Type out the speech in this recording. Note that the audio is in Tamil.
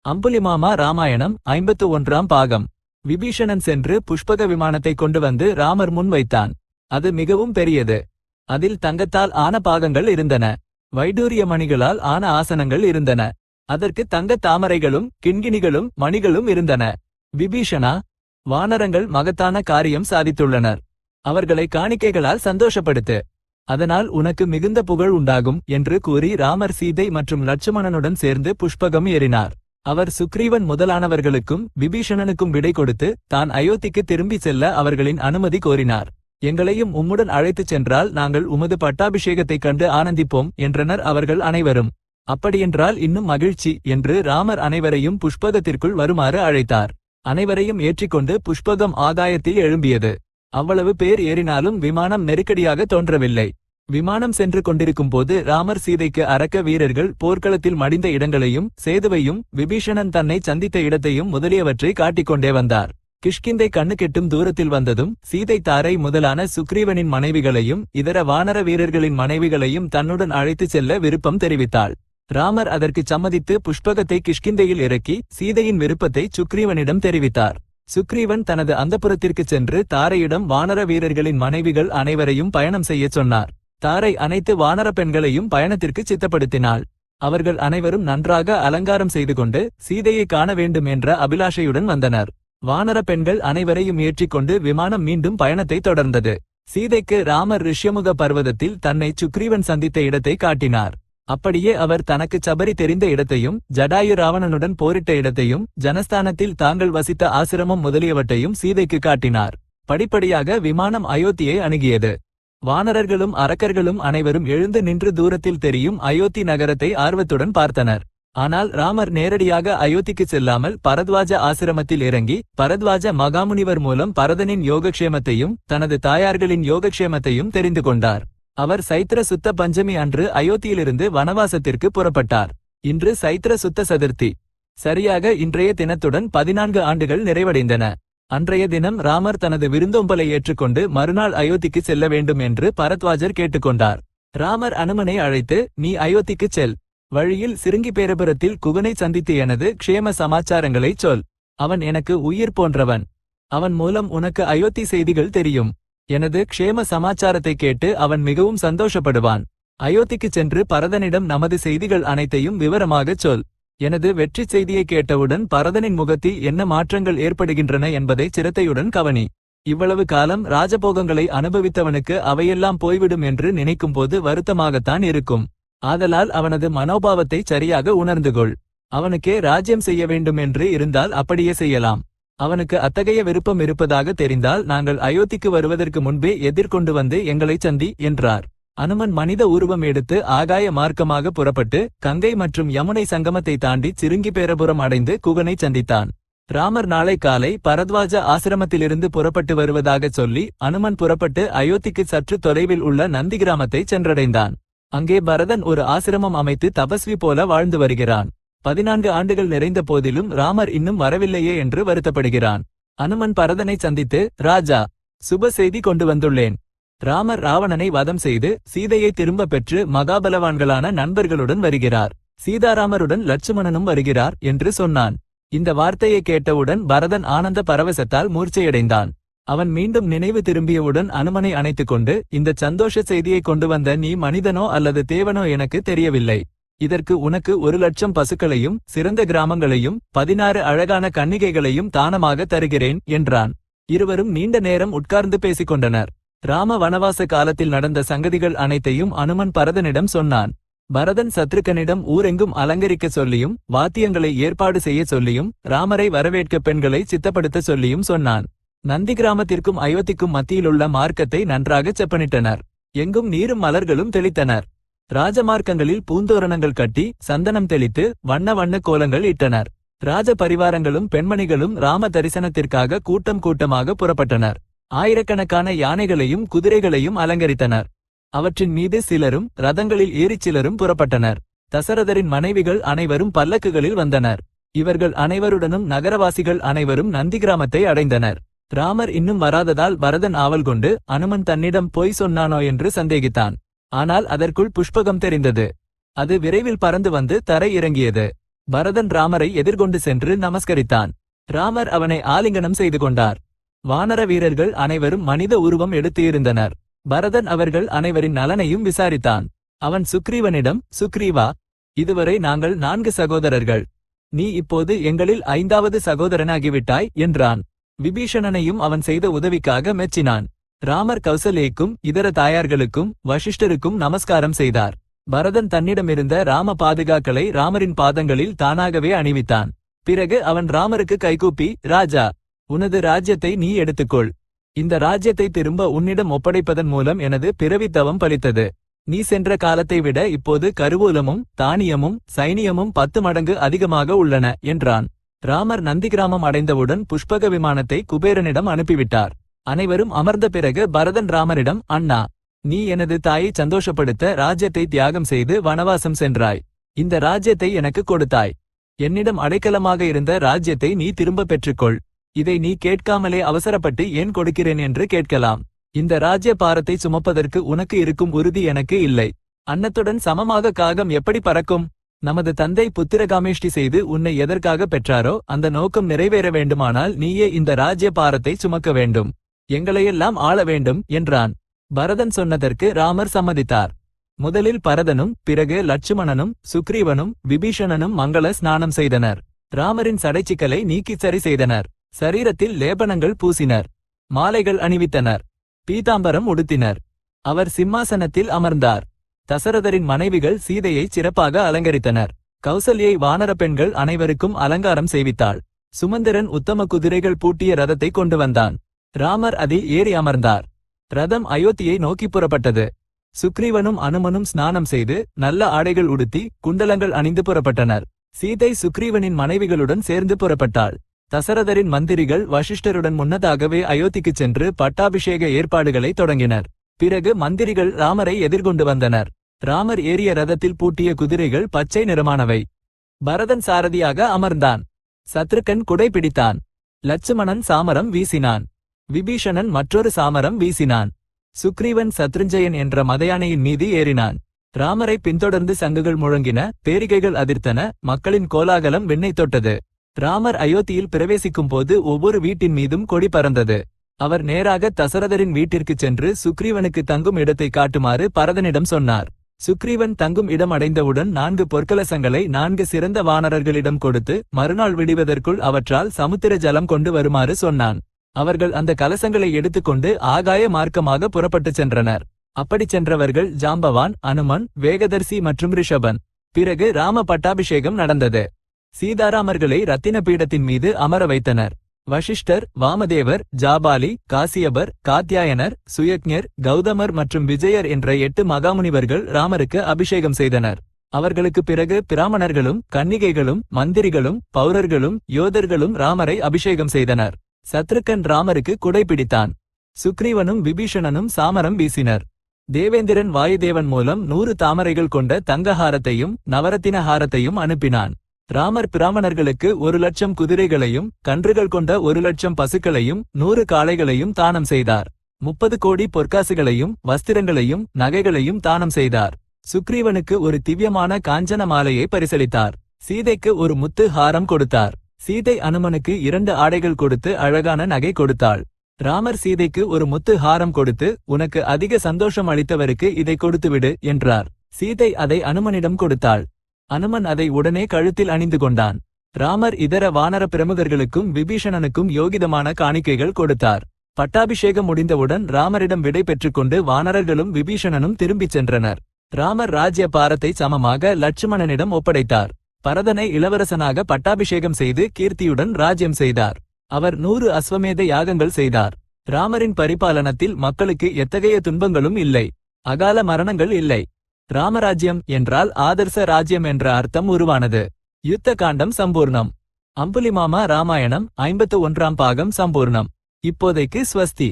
அம்புலிமாமா ராமாயணம் 51ஆம் பாகம். விபீஷணன் சென்று புஷ்பக விமானத்தை கொண்டு வந்து ராமர் முன் வைத்தான். அது மிகவும் பெரியது. அதில் தங்கத்தால் ஆன பாகங்கள் இருந்தன. வைடூரிய மணிகளால் ஆன ஆசனங்கள் இருந்தன. அதற்கு தங்கத் தாமரைகளும் கிண்கிணிகளும் மணிகளும் இருந்தன. விபீஷணா, வானரங்கள் மகத்தான காரியம் சாதித்துள்ளனர். அவர்களை காணிக்கைகளால் சந்தோஷப்படுத்து. அதனால் உனக்கு மிகுந்த புகழ் உண்டாகும் என்று கூறி ராமர் சீதை மற்றும் லட்சுமணனுடன் சேர்ந்து புஷ்பகம் ஏறினார். அவர் சுக்ரீவன் முதலானவர்களுக்கும் விபீஷணனுக்கும் விடை கொடுத்து தான் அயோத்திக்கு திரும்பி செல்ல அவர்களின் அனுமதி கோரினார். எங்களையும் உம்முடன் அழைத்துச் சென்றால் நாங்கள் உமது பட்டாபிஷேகத்தைக் கண்டு ஆனந்திப்போம் என்றனர் அவர்கள் அனைவரும். அப்படியென்றால் இன்னும் மகிழ்ச்சி என்று ராமர் அனைவரையும் புஷ்பகத்திற்குள் வருமாறு அழைத்தார். அனைவரையும் ஏற்றிக்கொண்டு புஷ்பகம் ஆகாயத்தில் எழும்பியது. அவ்வளவு பேர் ஏறினாலும் விமானம் நெருக்கடியாக தோன்றவில்லை. விமானம் சென்று கொண்டிருக்கும் போது ராமர் சீதைக்கு அரக்க வீரர்கள் போர்க்களத்தில் மடிந்த இடங்களையும் சேதுவையும் விபீஷணன் தன்னை சந்தித்த இடத்தையும் முதலியவற்றை காட்டிக்கொண்டே வந்தார். கிஷ்கிந்தை கண்ணு கெட்டும் தூரத்தில் வந்ததும் சீதை தாரை முதலான சுக்ரீவனின் மனைவிகளையும் இதர வானர வீரர்களின் மனைவிகளையும் தன்னுடன் அழைத்துச் செல்ல விருப்பம் தெரிவித்தாள். ராமர் அதற்கு சம்மதித்து புஷ்பகத்தை கிஷ்கிந்தையில் இறக்கி சீதையின் விருப்பத்தை சுக்ரீவனிடம் தெரிவித்தார். சுக்ரீவன் தனது அந்தப்புறத்திற்குச் சென்று தாரையிடம் வானர வீரர்களின் மனைவிகள் அனைவரையும் பயணம் செய்யச் சொன்னார். தாரை அனைத்து வானர பெண்களையும் பயணத்திற்கு சித்தப்படுத்தினாள். அவர்கள் அனைவரும் நன்றாக அலங்காரம் செய்து கொண்டு சீதையை காண வேண்டும் என்ற அபிலாஷையுடன் வந்தனர். வானர பெண்கள் அனைவரையும் ஏற்றிக்கொண்டு விமானம் மீண்டும் பயணத்தை தொடர்ந்தது. சீதைக்கு ராமர் ரிஷ்யமுக பர்வதத்தில் தன்னை சுக்ரீவன் சந்தித்த இடத்தை காட்டினார். அப்படியே அவர் தனக்கு சபரி தெரிந்த இடத்தையும் ஜடாயு ராவணனுடன் போரிட்ட இடத்தையும் ஜனஸ்தானத்தில் தாங்கள் வசித்த ஆசிரமம் முதலியவற்றையும் சீதைக்கு காட்டினார். படிப்படியாக விமானம் அயோத்தியை அணுகியது. வானரர்களும் அரக்கர்களும் அனைவரும் எழுந்து நின்று தூரத்தில் தெரியும் அயோத்தி நகரத்தை ஆர்வத்துடன் பார்த்தனர். ஆனால் ராமர் நேரடியாக அயோத்திக்கு செல்லாமல் பரத்வாஜ ஆசிரமத்தில் இறங்கி பரத்வாஜ மகாமுனிவர் மூலம் பரதனின் யோகக்ஷேமத்தையும் தனது தாயார்களின் யோகக்ஷேமத்தையும் தெரிந்து கொண்டார். அவர் சைத்திர சுத்த பஞ்சமி அன்று அயோத்தியிலிருந்து வனவாசத்திற்கு புறப்பட்டார். இன்று சைத்திர சுத்த சதுர்த்தி. சரியாக இன்றைய தினத்துடன் 14 ஆண்டுகள் நிறைவடைந்தன. அன்றைய தினம் ராமர் தனது விருந்தோம்பலை ஏற்றுக்கொண்டு மறுநாள் அயோத்திக்கு செல்ல வேண்டும் என்று பரத்வாஜர் கேட்டுக்கொண்டார். ராமர் அனுமனை அழைத்து, நீ அயோத்திக்குச் செல். வழியில் சிருங்கி பேரபுரத்தில் குகனை சந்தித்து எனது க்ஷேம சமாச்சாரங்களைச் சொல். அவன் எனக்கு உயிர் போன்றவன். அவன் மூலம் உனக்கு அயோத்தி செய்திகள் தெரியும். எனது க்ஷேம சமாச்சாரத்தை கேட்டு அவன் மிகவும் சந்தோஷப்படுவான். அயோத்திக்குச் சென்று பரதனிடம் நமது செய்திகள் அனைத்தையும் விவரமாகச் சொல். எனது வெற்றி செய்தியை கேட்டவுடன் பரதனின் முகத்தில் என்ன மாற்றங்கள் ஏற்படுகின்றன என்பதை சிரத்தையுடன் கவனி. இவ்வளவு காலம் ராஜபோகங்களை அனுபவித்தவனுக்கு அவையெல்லாம் போய்விடும் என்று நினைக்கும்போது வருத்தமாகத்தான் இருக்கும். ஆதலால் அவனது மனோபாவத்தை சரியாக உணர்ந்துகொள். அவனுக்கே ராஜ்யம் செய்ய வேண்டும் என்று இருந்தால் அப்படியே செய்யலாம். அவனுக்கு அத்தகைய விருப்பம் இருப்பதாக தெரிந்தால் நாங்கள் அயோத்திக்கு வருவதற்கு முன்பே எதிர்கொண்டு வந்து எங்களை சந்தி என்றார். அனுமன் மனித உருவம் எடுத்து ஆகாய மார்க்கமாக புறப்பட்டு கங்கை மற்றும் யமுனை சங்கமத்தை தாண்டி சிருங்கி பேரபுரம் அடைந்து குகனை சந்தித்தான். ராமர் நாளை காலை பரத்வாஜ ஆசிரமத்திலிருந்து புறப்பட்டு வருவதாகச் சொல்லி அனுமன் புறப்பட்டு அயோத்திக்கு சற்று தொலைவில் உள்ள நந்தி கிராமத்தை சென்றடைந்தான். அங்கே பரதன் ஒரு ஆசிரமம் அமைத்து தபஸ்வி போல வாழ்ந்து வருகிறான். 14 ஆண்டுகள் நிறைந்த போதிலும் ராமர் இன்னும் வரவில்லையே என்று வருத்தப்படுகிறான். அனுமன் பரதனை சந்தித்து, ராஜா, சுப செய்தி கொண்டு வந்துள்ளேன். ராமர் ராவணனை வதம் செய்து சீதையை திரும்ப பெற்று மகாபலவான்களான நண்பர்களுடன் வருகிறார். சீதாராமருடன் லட்சுமணனும் வருகிறார் என்று சொன்னான். இந்த வார்த்தையை கேட்டவுடன் பரதன் ஆனந்த பரவசத்தால் மூர்ச்சையடைந்தான். அவன் மீண்டும் நினைவு திரும்பியவுடன் அனுமனை அணைத்துக்கொண்டு, இந்த சந்தோஷ செய்தியை கொண்டு வந்த நீ மனிதனோ அல்லது தேவனோ எனக்கு தெரியவில்லை. இதற்கு உனக்கு 1,00,000 பசுக்களையும் சிறந்த கிராமங்களையும் 16 அழகான கன்னிகைகளையும் தானமாக தருகிறேன் என்றான். இருவரும் நீண்ட நேரம் உட்கார்ந்து பேசிக்கொண்டனர். ராம வனவாச காலத்தில் நடந்த சங்கதிகள் அனைத்தையும் அனுமன் பரதனிடம் சொன்னான். பரதன் சத்ருக்கனிடம் ஊரெங்கும் அலங்கரிக்க சொல்லியும் வாத்தியங்களை ஏற்பாடு செய்ய சொல்லியும் ராமரை வரவேற்க பெண்களை சித்தப்படுத்த சொல்லியும் சொன்னான். நந்தி கிராமத்திற்கும் அயோத்திக்கும் மத்தியிலுள்ள மார்க்கத்தை நன்றாகச் செப்பனிட்டனர். எங்கும் நீரும் மலர்களும் தெளித்தனர். ராஜமார்க்கங்களில் பூந்தோரணங்கள் கட்டி சந்தனம் தெளித்து வண்ண வண்ண கோலங்கள் இட்டனர். ராஜ பரிவாரங்களும் பெண்மணிகளும் ராம தரிசனத்திற்காக கூட்டம் கூட்டமாக புறப்பட்டனர். ஆயிரக்கணக்கான யானைகளையும் குதிரைகளையும் அலங்கரித்தனர். அவற்றின் மீது சிலரும் ரதங்களில் ஏறிச் சிலரும் புறப்பட்டனர். தசரதரின் மனைவிகள் அனைவரும் பல்லக்குகளில் வந்தனர். இவர்கள் அனைவருடனும் நகரவாசிகள் அனைவரும் நந்தி கிராமத்தை அடைந்தனர். ராமர் இன்னும் வராததால் பரதன் ஆவல் கொண்டு அனுமன் தன்னிடம் பொய் சொன்னானோ என்று சந்தேகித்தான். ஆனால் அதற்குள் புஷ்பகம் தெரிந்தது. அது விரைவில் பறந்து வந்து தரை இறங்கியது. பரதன் ராமரை எதிர்கொண்டு சென்று நமஸ்கரித்தான். ராமர் அவனை ஆலிங்கனம் செய்து கொண்டார். வானர வீரர்கள் அனைவரும் மனித உருவம் எடுத்து இருந்தனர். பரதன் அவர்கள் அனைவரின் நலனையும் விசாரித்தான். அவன் சுக்ரீவனிடம், சுக்ரீவா, இதுவரை நாங்கள் 4 சகோதரர்கள். நீ இப்போது எங்களில் 5வது சகோதரனாகிவிட்டாய் என்றான். விபீஷணனையும் அவன் செய்த உதவிக்காக மெச்சினான். ராமர் கௌசல்யைக்கும் இதர தாயார்களுக்கும் வசிஷ்டருக்கும் நமஸ்காரம் செய்தார். பரதன் தன்னிடமிருந்த ராம பாதுகாக்களை ராமரின் பாதங்களில் தானாகவே அணிவித்தான். பிறகு அவன் ராமருக்கு கைகூப்பி, ராஜா, உனது ராஜ்யத்தை நீ எடுத்துக்கொள். இந்த ராஜ்யத்தை திரும்ப உன்னிடம் ஒப்படைப்பதன் மூலம் எனது பிறவித் தவம் பலித்தது. நீ சென்ற காலத்தை விட இப்போது கருவூலமும் தானியமும் சைனியமும் 10 மடங்கு அதிகமாக உள்ளன என்றான். ராமர் நந்திகிராமம் அடைந்தவுடன் புஷ்பக விமானத்தை குபேரனிடம் அனுப்பிவிட்டார். அனைவரும் அமர்ந்த பிறகு பரதன் ராமரிடம், அண்ணா, நீ எனது தாயை சந்தோஷப்படுத்த ராஜ்யத்தை தியாகம் செய்து வனவாசம் சென்றாய். இந்த ராஜ்யத்தை எனக்கு கொடுத்தாய். என்னிடம் அடைக்கலமாக இருந்த ராஜ்யத்தை நீ திரும்ப பெற்றுக்கொள். இதை நீ கேட்காமலே அவசரப்பட்டு ஏன் கொடுக்கிறேன் என்று கேட்கலாம். இந்த ராஜ்ய பாரத்தை சுமப்பதற்கு உனக்கு இருக்கும் உறுதி எனக்கு இல்லை. அன்னத்துடன் சமமாக காகம் எப்படி பறக்கும்? நமது தந்தை புத்திரகாமேஷ்டி செய்து உன்னை எதற்காக பெற்றாரோ அந்த நோக்கம் நிறைவேற வேண்டுமானால் நீயே இந்த ராஜ்ய பாரத்தை சுமக்க வேண்டும். எங்களையெல்லாம் ஆள வேண்டும் என்றான். பரதன் சொன்னதற்கு ராமர் சம்மதித்தார். முதலில் பரதனும் பிறகு லட்சுமணனும் சுக்ரீவனும் விபீஷணனும் மங்கள ஸ்நானம் செய்தனர். ராமரின் சடைச்சிக்கலை நீக்கி சரி செய்தனர். சரீரத்தில் லேபனங்கள் பூசினர். மாலைகள் அணிவித்தனர். பீதாம்பரம் உடுத்தினர். அவர் சிம்மாசனத்தில் அமர்ந்தார். தசரதரின் மனைவிகள் சீதையை சிறப்பாக அலங்கரித்தனர். கௌசல்யை வானர பெண்கள் அனைவருக்கும் அலங்காரம் செய்வித்தாள். சுமந்திரன் உத்தம குதிரைகள் பூட்டிய ரதத்தை கொண்டு வந்தான். ராமர் அதில் ஏறி அமர்ந்தார். ரதம் அயோத்தியை நோக்கி புறப்பட்டது. சுக்ரீவனும் அனுமனும் ஸ்நானம் செய்து நல்ல ஆடைகள் உடுத்தி குண்டலங்கள் அணிந்து புறப்பட்டனர். சீதை சுக்ரீவனின் மனைவிகளுடன் சேர்ந்து புறப்பட்டாள். தசரதரின் மந்திரிகள் வசிஷ்டருடன் முன்னதாகவே அயோத்திக்குச் சென்று பட்டாபிஷேக ஏற்பாடுகளை தொடங்கினர். பிறகு மந்திரிகள் ராமரை எதிர்கொண்டு வந்தனர். ராமர் ஏறிய ரதத்தில் பூட்டிய குதிரைகள் பச்சை நிறமானவை. பரதன் சாரதியாக அமர்ந்தான். சத்ருக்கன் குடை பிடித்தான். லட்சுமணன் சாமரம் வீசினான். விபீஷணன் மற்றொரு சாமரம் வீசினான். சுக்ரீவன் சத்ருஞ்சயன் என்ற மதயானையின் மீது ஏறினான். ராமரை பின்தொடர்ந்து சங்குகள் முழங்கின, பேரிகைகள் அதிர்த்தன, மக்களின் கோலாகலம் விண்ணை தொட்டது. ராமர் அயோத்தியில் பிரவேசிக்கும் போது ஒவ்வொரு வீட்டின் மீதும் கொடி பறந்தது. அவர் நேராக தசரதரின் வீட்டிற்கு சென்று சுக்ரீவனுக்கு தங்கும் இடத்தை காட்டுமாறு பரதனிடம் சொன்னார். சுக்ரீவன் தங்கும் இடம் அடைந்தவுடன் 4 பொற்கலசங்களை 4 சிறந்த வானரர்களிடம் கொடுத்து மறுநாள் விடுவதற்குள் அவற்றால் சமுத்திர ஜலம் கொண்டு வருமாறு சொன்னான். அவர்கள் அந்த கலசங்களை எடுத்துக்கொண்டு ஆகாய மார்க்கமாக புறப்பட்டுச் சென்றனர். அப்படிச் சென்றவர்கள் ஜாம்பவான், அனுமன், வேகதர்சி மற்றும் ரிஷபன். பிறகு ராம பட்டாபிஷேகம் நடந்தது. சீதாராமர்களை ரத்தின பீடத்தின் மீது அமர வைத்தனர். வசிஷ்டர், வாமதேவர், ஜாபாலி, காசியபர், காத்யாயனர், சுயக்ஞர், கௌதமர் மற்றும் விஜயர் என்ற 8 மகாமுனிவர்கள் ராமருக்கு அபிஷேகம் செய்தனர். அவர்களுக்கு பிறகு பிராமணர்களும் கன்னிகைகளும் மந்திரிகளும் பௌரர்களும் யோதர்களும் ராமரை அபிஷேகம் செய்தனர். சத்ருக்கன் ராமருக்கு குடை பிடித்தான். சுக்ரீவனும் விபீஷணனும் சாமரம் வீசினர். தேவேந்திரன் வாயுதேவன் மூலம் 100 தாமரைகள் கொண்ட தங்கஹாரத்தையும் நவரத்தின ஹாரத்தையும் அனுப்பினான். ராமர் பிராமணர்களுக்கு 1,00,000 குதிரைகளையும் கன்றுகள் கொண்ட 1,00,000 பசுக்களையும் 100 காளைகளையும் தானம் செய்தார். 30 கோடி பொற்காசுகளையும் வஸ்திரங்களையும் நகைகளையும் தானம் செய்தார். சுக்ரீவனுக்கு ஒரு திவ்யமான காஞ்சன மாலையை பரிசளித்தார். சீதைக்கு ஒரு முத்து ஹாரம் கொடுத்தார். சீதை அனுமனுக்கு 2 ஆடைகள் கொடுத்து அழகான நகை கொடுத்தாள். ராமர் சீதைக்கு ஒரு முத்து ஹாரம் கொடுத்து, உனக்கு அதிக சந்தோஷம் அளித்தவருக்கு இதை கொடுத்துவிடு என்றார். சீதை அதை அனுமனிடம் கொடுத்தாள். அனுமன் அதை உடனே கழுத்தில் அணிந்து கொண்டான். ராமர் இதர வானர பிரமுகர்களுக்கும் விபீஷணனுக்கும் யோகிதமான காணிக்கைகள் கொடுத்தார். பட்டாபிஷேகம் முடிந்தவுடன் ராமரிடம் விடை பெற்றுக்கொண்டு வானரர்களும் விபீஷணனும் திரும்பிச் சென்றனர். ராமர் ராஜ்ய பாரத்தை சமமாக லட்சுமணனிடம் ஒப்படைத்தார். பரதனை இளவரசனாக பட்டாபிஷேகம் செய்து கீர்த்தியுடன் ராஜ்யம் செய்தார். அவர் 100 அஸ்வமேத யாகங்கள் செய்தார். ராமரின் பரிபாலனத்தில் மக்களுக்கு எத்தகைய துன்பங்களும் இல்லை. அகால மரணங்கள் இல்லை. ராமராஜ்யம் என்றால் ஆதர்ச ராஜ்யம் என்ற அர்த்தம் உருவானது. யுத்த காண்டம் சம்பூர்ணம். அம்புலிமாமா ராமாயணம் 51ஆம் பாகம் சம்பூர்ணம். இப்போதைக்கு ஸ்வஸ்தி.